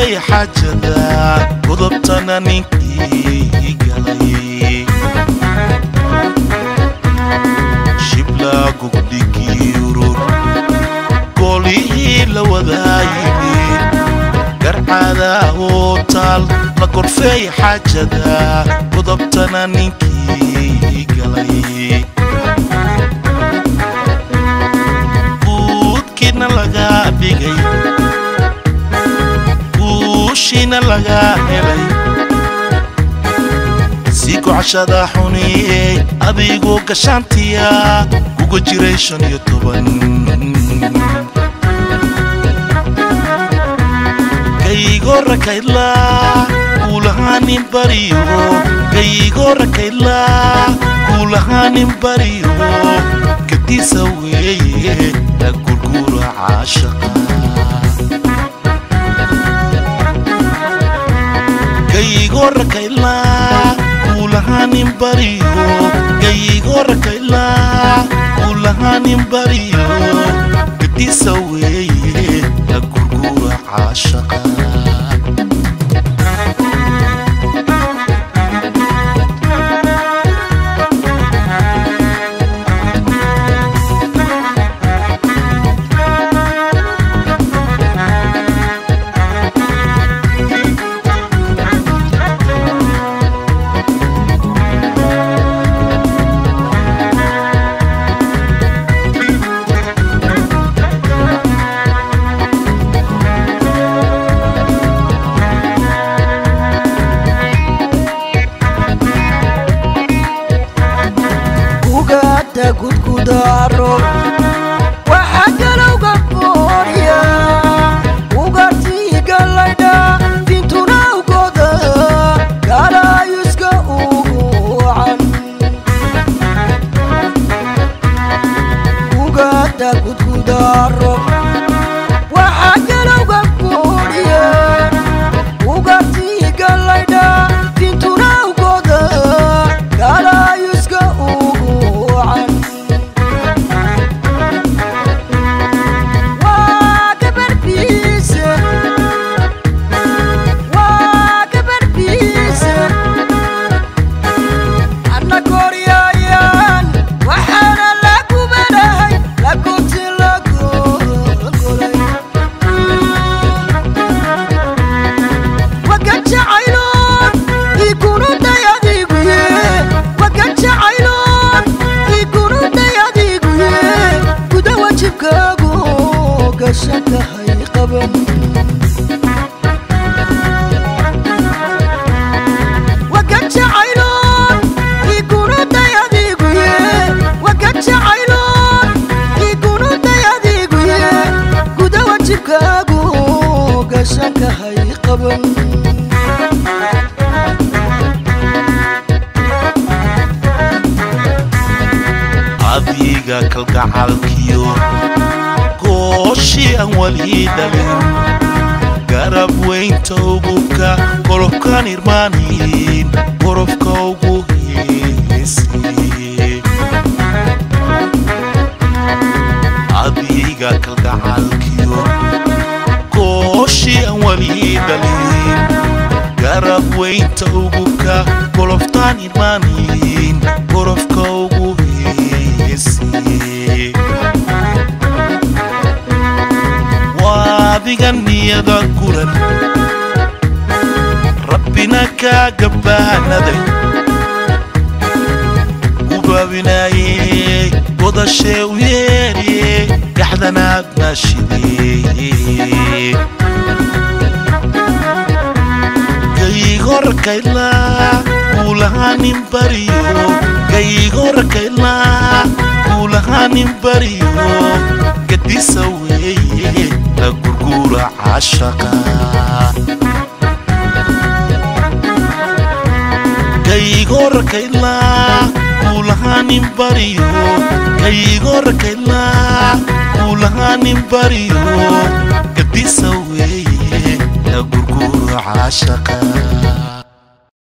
gorfey xajada godobtana ninkii galay shibla gugdhigii urur golihii la wadaayimi garcada hootaal la gorfey xajada godobtana ninkii galay buudkiina laga dhigay وشينا لغا هلي سيكو عشادا حوني أديقو كشانتيا كوكو جيريشن يوتوبن كيغو ركايلا كولهاني بريو كيغو ركايلا كولهاني بريو كدي سوي لكوركورا عاشقا Gaygor kaila ulahanin bariyo Gaygor kaila ulahanin bariyo Gdisa weye la gurgura ashaqa Gudgudaro waxa loo gabooriya ugarti galayda fintuna ugoda kala yuska uguan ugada gudgudaro waxa loo gabooriya ugarti galayda fintuna ugoda kala yuska uguan شكا هاي قبل وقت شعيلون يكونوا دياديقوية وقت شعيلون يكونوا دياديقوية قدوة شكاقو قشكا هاي قبل عبيقا كالقعالكيو وشي أولي دلين قرب وين توقوكا قربكا نرمانين قربكا وقوهيسي عبيقا كالقعالكيو وشي أولي دلين قرب وين توقوكا قربكا نرمانين قربكا وقوهيسي adiganiya da kuran rabbina ka gabaanaday ubabinaye godashe weeriye gaxdanaad maashidee gaygor kayla ulahanin bariyo gaygor kayla ulahanin bariyo gadisa weye la gurgura ashaqa gaygor kayla ulahanin bariyo gaygor kayla ulahanin bariyo gadisa weye la gurgura ashaqa